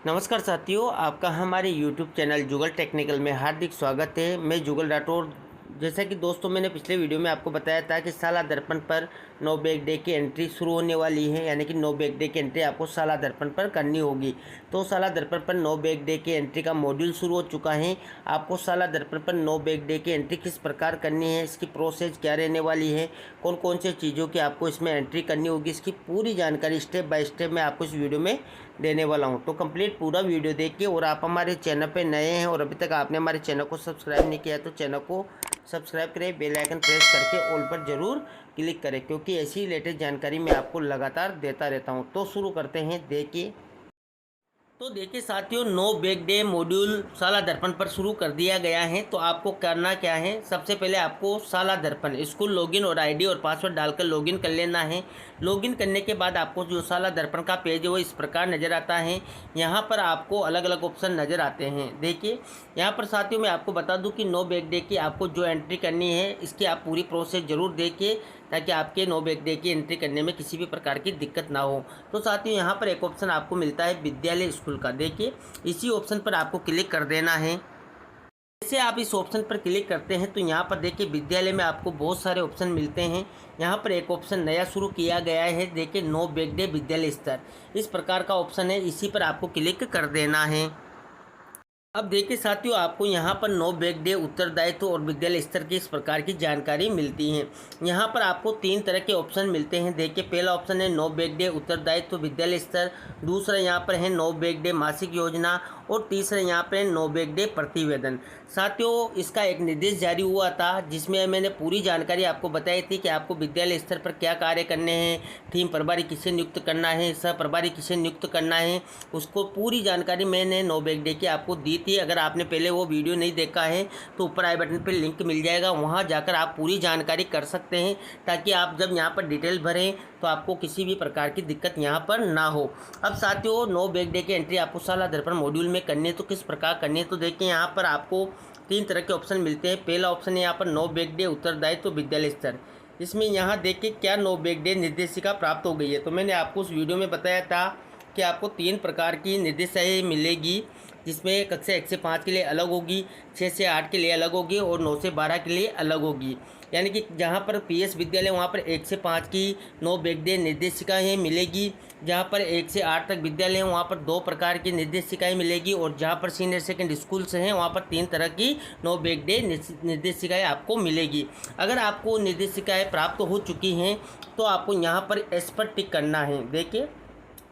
नमस्कार साथियों, आपका हमारे YouTube चैनल जुगल टेक्निकल में हार्दिक स्वागत है। मैं जुगल राठौर। जैसा कि दोस्तों मैंने पिछले वीडियो में आपको बताया था कि साला दर्पण पर नो बैक डे की एंट्री शुरू होने वाली है, यानी कि नो बैक डे की एंट्री आपको साला दर्पण पर करनी होगी। तो साला दर्पण पर नो बैक डे की एंट्री का मॉड्यूल शुरू हो चुका है। आपको साला दर्पण पर नो बैक डे की एंट्री किस प्रकार करनी है, इसकी प्रोसेस क्या रहने वाली है, कौन कौन से चीज़ों की आपको इसमें एंट्री करनी होगी, इसकी पूरी जानकारी स्टेप बाय स्टेप मैं आपको इस वीडियो में देने वाला हूं। तो कंप्लीट पूरा वीडियो देखिए। और आप हमारे चैनल पे नए हैं और अभी तक आपने हमारे चैनल को सब्सक्राइब नहीं किया तो चैनल को सब्सक्राइब करें, बेल आइकन प्रेस करके ऑल पर ज़रूर क्लिक करें, क्योंकि ऐसी लेटेस्ट जानकारी मैं आपको लगातार देता रहता हूं। तो शुरू करते हैं। देखिए साथियों, नो बैक डे मॉड्यूल साला दर्पण पर शुरू कर दिया गया है। तो आपको करना क्या है, सबसे पहले आपको साला दर्पण स्कूल लॉगिन और आईडी और पासवर्ड डालकर लॉगिन कर लेना है। लॉगिन करने के बाद आपको जो साला दर्पण का पेज है वो इस प्रकार नज़र आता है। यहाँ पर आपको अलग अलग ऑप्शन नज़र आते हैं। देखिए यहाँ पर साथियों मैं आपको बता दूँ कि नो बैक डे की आपको जो एंट्री करनी है इसकी आप पूरी प्रोसेस ज़रूर देखिए, ताकि आपके नो बैक डे की एंट्री करने में किसी भी प्रकार की दिक्कत ना हो। तो साथियों यहाँ पर एक ऑप्शन आपको मिलता है विद्यालय स्कूल का। देखिए इसी ऑप्शन पर आपको क्लिक कर देना है। जैसे आप इस ऑप्शन पर क्लिक करते हैं तो यहाँ पर देखिए विद्यालय में आपको बहुत सारे ऑप्शन मिलते हैं। यहाँ पर एक ऑप्शन नया शुरू किया गया है, देखिए नो बैक डे विद्यालय स्तर, इस प्रकार का ऑप्शन है, इसी पर आपको क्लिक कर देना है। अब देखिए साथियों, आपको यहाँ पर नो बैक डे उत्तरदायित्व और विद्यालय स्तर की इस प्रकार की जानकारी मिलती है। यहाँ पर आपको तीन तरह के ऑप्शन मिलते हैं। देखिए पहला ऑप्शन है नो बैक डे उत्तरदायित्व विद्यालय स्तर, दूसरा यहाँ पर है नो बैक डे मासिक योजना, और तीसरा यहाँ पर है नो बैक डे प्रतिवेदन। साथियों इसका एक निर्देश जारी हुआ था जिसमें मैंने पूरी जानकारी आपको बताई थी कि आपको विद्यालय स्तर पर क्या कार्य करने हैं, थीम प्रभारी किसे नियुक्त करना है, सह प्रभारी किसे नियुक्त करना है, उसको पूरी जानकारी मैंने नो बैक डे की आपको दी थी। अगर आपने पहले वो वीडियो नहीं देखा है तो ऊपर आई बटन पर लिंक मिल जाएगा, वहाँ जाकर आप पूरी जानकारी कर सकते हैं, ताकि आप जब यहाँ पर डिटेल भरें तो आपको किसी भी प्रकार की दिक्कत यहाँ पर ना हो। अब साथियों नो बैक डे की एंट्री आपको साला दर्पण मॉड्यूल में करनी है तो किस प्रकार करनी है, तो देखिए यहाँ पर आपको तीन तरह के ऑप्शन मिलते हैं। पहला ऑप्शन है यहाँ पर नो बैक डे उत्तरदायित्व विद्यालय स्तर। इसमें यहाँ देखिए क्या नो बैक डे निर्देशिका प्राप्त हो गई है। तो मैंने आपको उस वीडियो में बताया था कि आपको तीन प्रकार की निर्देशिकाएँ मिलेगी, जिसमें कक्षा 1 से 5 के लिए अलग होगी, 6 से 8 के लिए अलग होगी और 9 से 12 के लिए अलग होगी। यानी कि जहाँ पर पीएस विद्यालय वहाँ पर 1 से 5 की नो बैक डे निर्देशिकाएँ मिलेगी, जहाँ पर 1 से 8 तक विद्यालय हैं वहाँ पर 2 प्रकार की निर्देशिकाएँ मिलेगी, और जहाँ पर सीनियर सेकेंडरी स्कूल से हैं वहाँ पर 3 तरह की नो बैक डे निर्देशिकाएँ आपको मिलेगी। अगर आपको निर्देशिकाएँ प्राप्त हो चुकी हैं तो आपको यहाँ पर एस पर टिक करना है। देखिए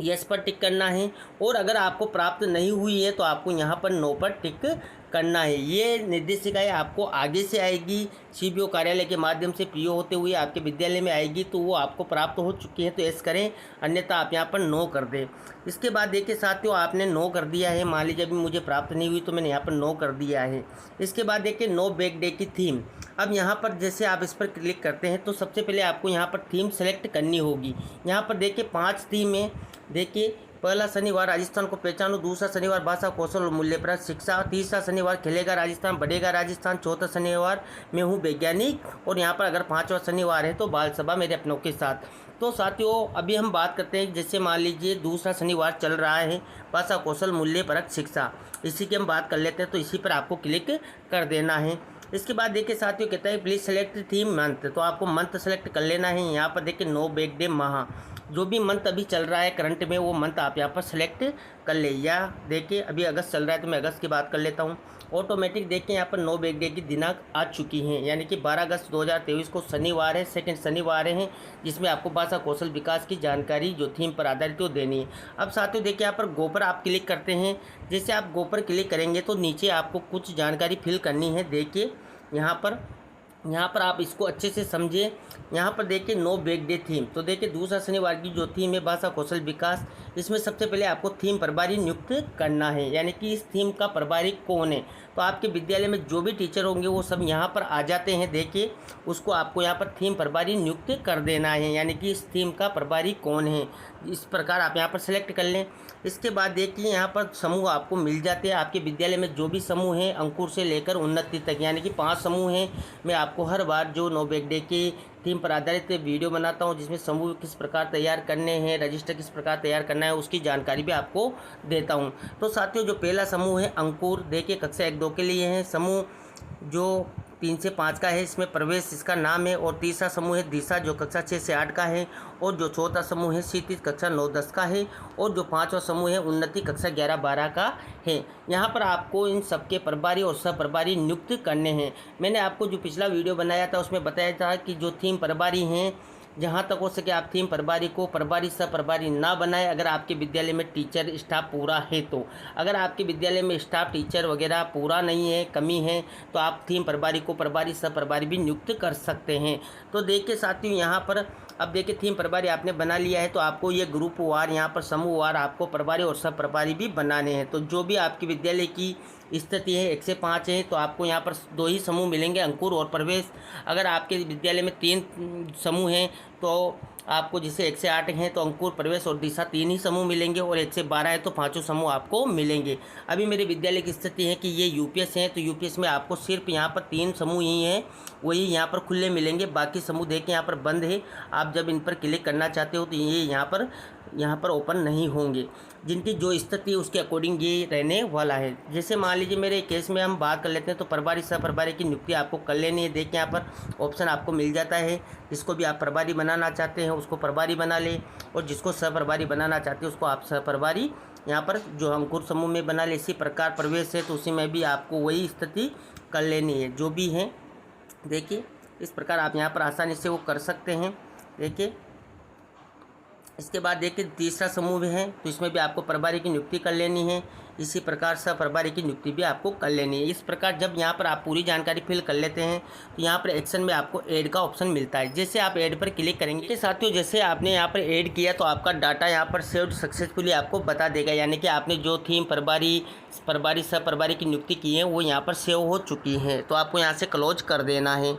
यस पर टिक करना है, और अगर आपको प्राप्त नहीं हुई है तो आपको यहाँ पर नो पर टिक करना है। ये निर्देशिकाएँ आपको आगे से आएगी, सीबीओ कार्यालय के माध्यम से पीओ होते हुए आपके विद्यालय में आएगी, तो वो आपको प्राप्त हो चुकी है तो यस करें, अन्यथा आप यहाँ पर नो कर दें। इसके बाद देखिए साथियों, आपने नो कर दिया है, मान लीजिए अभी मुझे प्राप्त नहीं हुई तो मैंने यहाँ पर नो कर दिया है। इसके बाद देखिए नो बैक डे की थीम। अब यहाँ पर जैसे आप इस पर क्लिक करते हैं तो सबसे पहले आपको यहाँ पर थीम सेलेक्ट करनी होगी। यहाँ पर देखिए 5 थीम है। देखिए पहला शनिवार राजस्थान को पहचानो, दूसरा शनिवार भाषा कौशल और मूल्यप्रद शिक्षा, तीसरा शनिवार खेलेगा राजस्थान बढ़ेगा राजस्थान, चौथा शनिवार मैं हूँ वैज्ञानिक, और यहाँ पर अगर 5वां शनिवार है तो बाल सभा मेरे अपनों के साथ। तो साथियों अभी हम बात करते हैं, जैसे मान लीजिए दूसरा शनिवार चल रहा है भाषा कौशल मूल्यप्रद शिक्षा, इसी की हम बात कर लेते हैं। तो इसी पर आपको क्लिक कर देना है। इसके बाद देखिए साथियों कहता है प्लीज़ सेलेक्ट थीम मंथ, तो आपको मंथ सेलेक्ट कर लेना है। यहाँ पर देखिए नो बैक डे माह, जो भी मंथ अभी चल रहा है करंट में वो मंथ आप यहाँ पर सेलेक्ट कर ले। या देखिए अभी अगस्त चल रहा है तो मैं अगस्त की बात कर लेता हूँ। ऑटोमेटिक देखिए यहाँ पर नो बैक डे की दिनांक आ चुकी हैं, यानी कि 12 अगस्त 2023 को शनिवार है, सेकंड शनिवार है, जिसमें आपको भाषा कौशल विकास की जानकारी जो थीम पर आधारित वो देनी है। अब साथियों देखिए यहाँ पर गो पर आप क्लिक करते हैं। जैसे आप गो पर क्लिक करेंगे तो नीचे आपको कुछ जानकारी फिल करनी है। देखिए यहाँ पर आप इसको अच्छे से समझिए। यहाँ पर देखिए नो बैक डे थीम, तो देखिए दूसरा शनिवार की जो थीम है भाषा कौशल विकास, इसमें सबसे पहले आपको थीम प्रभारी नियुक्त करना है, यानी कि इस थीम का प्रभारी कौन है। तो आपके विद्यालय में जो भी टीचर होंगे वो सब यहाँ पर आ जाते हैं। देखिए उसको आपको यहाँ पर थीम प्रभारी नियुक्त कर देना है, यानी कि इस थीम का प्रभारी कौन है, इस प्रकार आप यहाँ पर सेलेक्ट कर लें। इसके बाद देखिए यहाँ पर समूह आपको मिल जाते हैं। आपके विद्यालय में जो भी समूह हैं अंकुर से लेकर उन्नति तक, यानी कि 5 समूह हैं। मैं आपको हर बार जो नो बैक डे की थीम पर आधारित वीडियो बनाता हूं, जिसमें समूह किस प्रकार तैयार करने हैं, रजिस्टर किस प्रकार तैयार करना है, उसकी जानकारी भी आपको देता हूं। तो साथियों, जो पहला समूह है अंकुर, देखिए कक्षा 1-2 के लिए है। समूह जो 3 से 5 का है, इसमें प्रवेश इसका नाम है। और तीसरा समूह है दिशा, जो कक्षा 6 से 8 का है। और जो चौथा समूह है क्षितिज, कक्षा 9-10 का है। और जो पांचवा समूह है उन्नति, कक्षा 11-12 का है। यहाँ पर आपको इन सबके प्रभारी और सह प्रभारी नियुक्त करने हैं। मैंने आपको जो पिछला वीडियो बनाया था उसमें बताया था कि जो थीम प्रभारी हैं, जहाँ तक हो सके आप थीम प्रभारी को प्रभारी सह प्रभारी ना बनाएं, अगर आपके विद्यालय में टीचर स्टाफ पूरा है तो। अगर आपके विद्यालय में स्टाफ टीचर वगैरह पूरा नहीं है, कमी है, तो आप थीम प्रभारी को प्रभारी सह प्रभारी भी नियुक्त कर सकते हैं। तो देखिए साथियों, यहाँ पर अब देखिए थीम प्रभारी आपने बना लिया है, तो आपको ये ग्रुप वार, यहाँ पर समूह वार आपको प्रभारी और सह प्रभारी भी बनाने हैं। तो जो भी आपकी विद्यालय की स्थिति है 1 से 5 है, तो आपको यहाँ पर 2 ही समूह मिलेंगे, अंकुर और प्रवेश। अगर आपके विद्यालय में 3 समूह हैं, तो आपको जैसे 1 से 8 हैं तो अंकुर, प्रवेश और दिशा 3 ही समूह मिलेंगे। और 1 से 12 है तो 5 समूह आपको मिलेंगे। अभी मेरे विद्यालय की स्थिति है कि ये यूपीएस हैं, तो यूपीएस में आपको सिर्फ यहाँ पर 3 समूह ही हैं, वही यहाँ पर खुले मिलेंगे। बाकी समूह देखें यहाँ पर बंद है। आप जब इन पर क्लिक करना चाहते हो तो ये यहाँ पर ओपन नहीं होंगे। जिनकी जो स्थिति है उसके अकॉर्डिंग ये रहने वाला है। जैसे मान लीजिए मेरे केस में हम बात कर लेते हैं, तो प्रभारी सह प्रभारी की नियुक्ति आपको कर लेनी है। देखिए यहाँ पर ऑप्शन आपको मिल जाता है। जिसको भी आप प्रभारी बनाना चाहते हैं उसको प्रभारी बना लें, और जिसको सह प्रभारी बनाना चाहते हैं उसको आप सह प्रभारी यहाँ पर जो अंकुर समूह में बना ले। इसी प्रकार प्रवेश है तो उसी में भी आपको वही स्थिति कर लेनी है जो भी है। देखिए इस प्रकार आप यहाँ पर आसानी से वो कर सकते हैं। देखिए इसके बाद देखिए तीसरा समूह है, तो इसमें भी आपको प्रभारी की नियुक्ति कर लेनी है। इसी प्रकार सह प्रभारी की नियुक्ति भी आपको कर लेनी है। इस प्रकार जब यहाँ पर आप पूरी जानकारी फिल कर लेते हैं, तो यहाँ पर एक्शन में आपको ऐड का ऑप्शन मिलता है। जैसे आप ऐड पर क्लिक करेंगे कि साथियों, जैसे आपने यहाँ पर ऐड किया तो आपका डाटा यहाँ पर सेव्ड सक्सेसफुली आपको बता देगा, यानी कि आपने जो थीम प्रभारी सह प्रभारी की नियुक्ति की है वो यहाँ पर सेव हो चुकी है। तो आपको यहाँ से क्लोज कर देना है।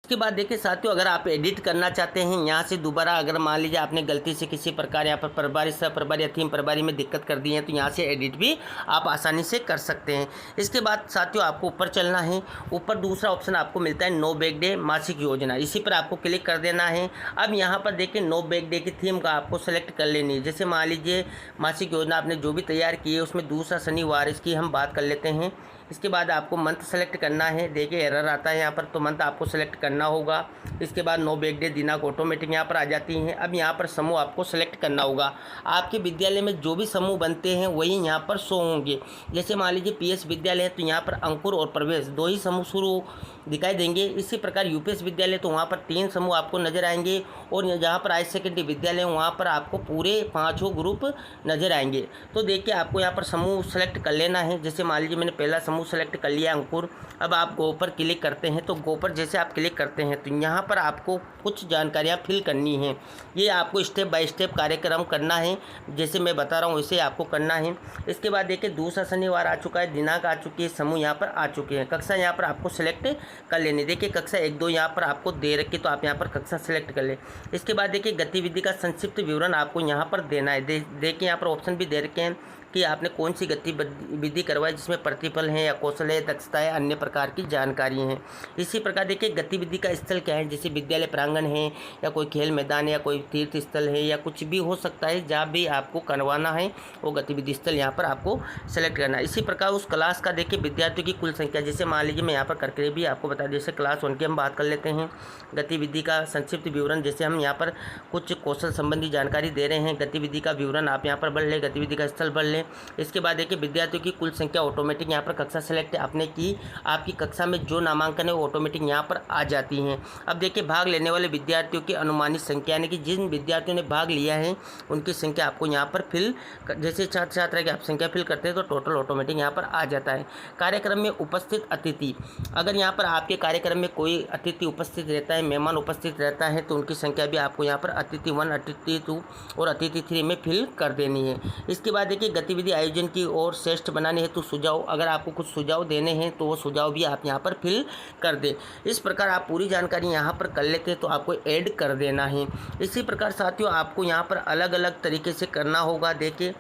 उसके बाद देखिए साथियों, अगर आप एडिट करना चाहते हैं यहाँ से दोबारा, अगर मान लीजिए आपने गलती से किसी प्रकार यहाँ पर प्रभारी सह प्रभारी या थीम प्रभारी में दिक्कत कर दी है, तो यहाँ से एडिट भी आप आसानी से कर सकते हैं। इसके बाद साथियों आपको ऊपर चलना है। ऊपर दूसरा ऑप्शन आपको मिलता है नो बैक डे मासिक योजना, इसी पर आपको क्लिक कर देना है। अब यहाँ पर देखिए नो बैक डे की थीम का आपको सेलेक्ट कर लेनी है। जैसे मान लीजिए मासिक योजना आपने जो भी तैयार की है उसमें दूसरा शनिवार, इसकी हम बात कर लेते हैं। इसके बाद आपको मंथ सेलेक्ट करना है। देखिए एरर आता है यहाँ पर, तो मंथ आपको सेलेक्ट करना होगा। इसके बाद नो बैक डे दिनांक ऑटोमेटिक यहाँ पर आ जाती हैं। अब यहाँ पर समूह आपको सेलेक्ट करना होगा। आपके विद्यालय में जो भी समूह बनते हैं वही यहाँ पर शो होंगे। जैसे मान लीजिए पीएस विद्यालय है तो यहाँ पर अंकुर और प्रवेश 2 ही समूह शुरू दिखाई देंगे। इसी प्रकार यूपीएस विद्यालय तो वहाँ पर 3 समूह आपको नजर आएंगे। और जहाँ पर हायर सेकेंडरी विद्यालय वहाँ पर आपको पूरे 5 ग्रुप नजर आएंगे। तो देखिए आपको यहाँ पर समूह सेलेक्ट कर लेना है। जैसे मान लीजिए मैंने पहला समूह सेलेक्ट कर लिया अंकुर। अब आप गो पर क्लिक करते हैं, तो गो पर जैसे आप क्लिक करते हैं तो यहाँ पर आपको कुछ जानकारियाँ फिल करनी हैं। ये आपको स्टेप बाय स्टेप कार्यक्रम करना है, जैसे मैं बता रहा हूँ वैसे आपको करना है। इसके बाद देखिए दूसरा शनिवार आ चुका है, दिनांक आ चुकी है, समूह यहाँ पर आ चुके हैं। कक्षा यहाँ पर आपको सेलेक्ट कर लेनी। देखिए कक्षा 1-2 यहाँ पर आपको दे रखी, तो आप यहाँ पर कक्षा सेलेक्ट कर ले। इसके बाद देखिए गतिविधि का संक्षिप्त विवरण आपको यहाँ पर देना है। देखिए यहाँ पर ऑप्शन भी दे रखे हैं कि आपने कौन सी गतिविधि करवाई, जिसमें प्रतिफल है या कौशल है, दक्षता है, अन्य प्रकार की जानकारी हैं। इसी प्रकार देखिए गतिविधि का स्थल क्या है, जैसे विद्यालय प्रांगण है या कोई खेल मैदान या कोई तीर्थ स्थल है या कुछ भी हो सकता है। जहाँ भी आपको करवाना है वो गतिविधि स्थल यहाँ पर आपको सेलेक्ट करना है। इसी प्रकार उस क्लास का देखिए विद्यार्थियों की कुल संख्या, जैसे मान लीजिए मैं यहाँ पर करके भी आपको बता, जैसे क्लास 1 की हम बात कर लेते हैं। गतिविधि का संक्षिप्त विवरण, जैसे हम यहाँ पर कुछ कौशल संबंधी जानकारी दे रहे हैं, गतिविधि का विवरण आप यहाँ पर भर लें, गतिविधि का स्थल भर लें। इसके बाद देखिए विद्यार्थियों की कुल संख्या ऑटोमेटिक यहाँ पर कक्षा सेलेक्ट आपने की, आपकी कक्षा में जो नामांकन है वो ऑटोमेटिक यहाँ पर आ जाती हैं। अब देखिए भाग लेने वाले विद्यार्थियों की अनुमानित संख्या, यानी कि जिन विद्यार्थियों ने भाग लिया है उनकी संख्या आपको यहाँ पर फिल, जैसे छात्र छात्रा की आप संख्या फिल करते हैं तो टोटल ऑटोमेटिक यहाँ पर आ जाता है। कार्यक्रम में उपस्थित अतिथि, अगर यहाँ पर आपके कार्यक्रम में कोई अतिथि उपस्थित रहता है, मेहमान उपस्थित रहता है, तो उनकी संख्या भी आपको यहाँ पर अतिथि 1, अतिथि 2 और अतिथि 3 में फिल कर देनी है। इसके बाद देखिए गतिविधि आयोजन की ओर श्रेष्ठ बनाने हेतु सुझाव, अगर आपको कुछ सुझाव देने हैं तो वो सुझाव भी आप यहाँ पर फिल कर दें। इस प्रकार आप पूरी जानकारी यहाँ पर कर लेते हैं तो आपको ऐड कर देना है। इसी प्रकार साथियों आपको यहाँ पर अलग अलग तरीके से करना होगा। देखिए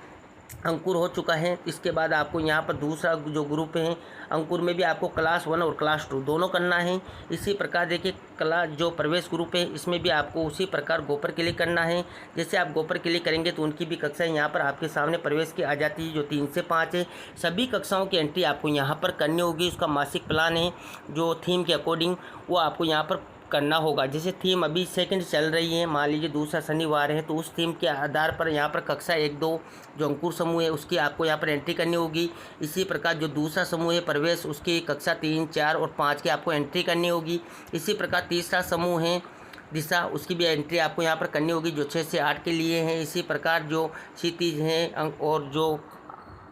अंकुर हो चुका है। इसके बाद आपको यहाँ पर दूसरा जो ग्रुप है अंकुर में भी आपको क्लास 1 और क्लास 2 दोनों करना है। इसी प्रकार देखिए क्लास जो प्रवेश ग्रुप है इसमें भी आपको उसी प्रकार गोपर क्लिक करना है। जैसे आप गोपर क्लिक करेंगे तो उनकी भी कक्षाएं यहाँ पर आपके सामने प्रवेश की आ जाती है जो 3 से 5 है। सभी कक्षाओं की एंट्री आपको यहाँ पर करनी होगी। उसका मासिक प्लान है जो थीम के अकॉर्डिंग वो आपको यहाँ पर करना होगा। जैसे थीम अभी सेकंड चल रही है, मान लीजिए दूसरा शनिवार है, तो उस थीम के आधार पर यहाँ पर कक्षा 1-2 जो अंकुर समूह है उसकी आपको यहाँ पर एंट्री करनी होगी। इसी प्रकार जो दूसरा समूह है प्रवेश उसकी कक्षा 3, 4 और 5 की आपको एंट्री करनी होगी। इसी प्रकार तीसरा समूह है दिशा उसकी भी एंट्री आपको यहाँ पर करनी होगी जो 6 से 8 के लिए है। इसी प्रकार जो क्षितिज हैं और जो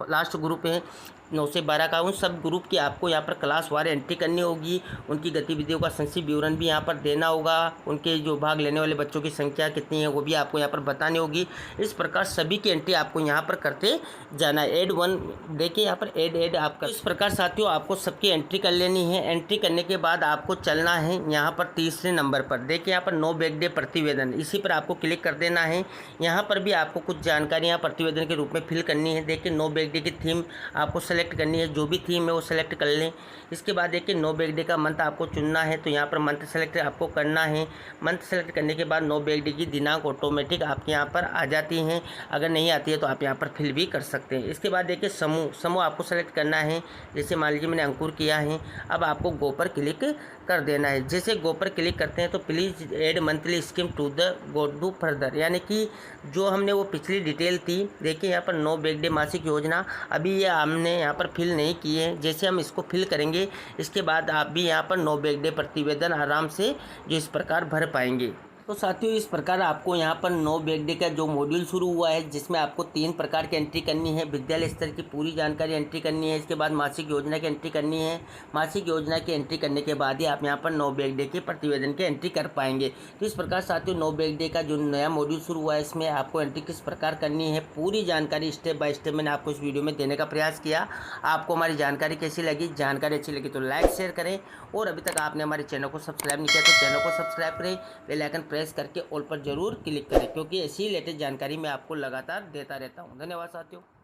लास्ट ग्रुप है 9 से 12 का, उन सब ग्रुप की आपको यहाँ पर क्लास वार एंट्री करनी होगी। उनकी गतिविधियों का संक्षिप्त विवरण भी यहाँ पर देना होगा। उनके जो भाग लेने वाले बच्चों की संख्या कितनी है वो भी आपको यहाँ पर बतानी होगी। इस प्रकार सभी की एंट्री आपको यहाँ पर करते जाना है। एड 1 देखिए यहाँ पर एड आपका। इस प्रकार साथियों आपको सबकी एंट्री कर लेनी है। एंट्री करने के बाद आपको चलना है यहाँ पर तीसरे नंबर पर। देखिए यहाँ पर नो बैक डे प्रतिवेदन, इसी पर आपको क्लिक कर देना है। यहाँ पर भी आपको कुछ जानकारियाँ प्रतिवेदन के रूप में फिल करनी है। देखिए नो बैक डे की थीम आपको सेलेक्ट करनी है, जो भी थीम है वो सेलेक्ट कर लें। इसके बाद देखिए नो बैक डे का मंथ आपको चुनना है, तो यहाँ पर मंथ सेलेक्ट आपको करना है। मंथ सेलेक्ट करने के बाद नो बैक डे की दिनांक ऑटोमेटिक आपके यहाँ पर आ जाती हैं। अगर नहीं आती है तो आप यहाँ पर फिल भी कर सकते हैं। इसके बाद देखिए समूह आपको सेलेक्ट करना है। जैसे मान लीजिए मैंने अंकुर किया है, अब आपको गो पर क्लिक कर देना है। जैसे गो पर क्लिक करते हैं तो please add monthly scheme to the go do further, यानी कि जो हमने वो पिछली डिटेल थी देखिए यहाँ पर नो बैक डे मासिक योजना अभी ये हमने यहाँ पर फिल नहीं की है। जैसे हम इसको फिल करेंगे इसके बाद आप भी यहाँ पर नो बैक डे प्रतिवेदन आराम से जो इस प्रकार भर पाएंगे। तो साथियों इस प्रकार आपको यहाँ पर नो बैक डे का जो मॉड्यूल शुरू हुआ है जिसमें आपको 3 प्रकार की एंट्री करनी है। विद्यालय स्तर की पूरी जानकारी एंट्री करनी है, इसके बाद मासिक योजना की एंट्री करनी है। मासिक योजना की एंट्री करने के बाद ही आप यहाँ पर नो बैक डे के प्रतिवेदन की एंट्री कर पाएंगे। तो इस प्रकार साथियों नो बैक डे का जो नया मॉड्यूल शुरू हुआ है इसमें आपको एंट्री किस प्रकार करनी है पूरी जानकारी स्टेप बाय स्टेप मैंने आपको इस वीडियो में देने का प्रयास किया। आपको हमारी जानकारी कैसी लगी? जानकारी अच्छी लगी तो लाइक शेयर करें, और अभी तक आपने हमारे चैनल को सब्सक्राइब नहीं किया तो चैनल को सब्सक्राइब करें, बेल आइकन प्रेस करके ऑल पर जरूर क्लिक करें, क्योंकि ऐसी लेटेस्ट जानकारी मैं आपको लगातार देता रहता हूं। धन्यवाद साथियों।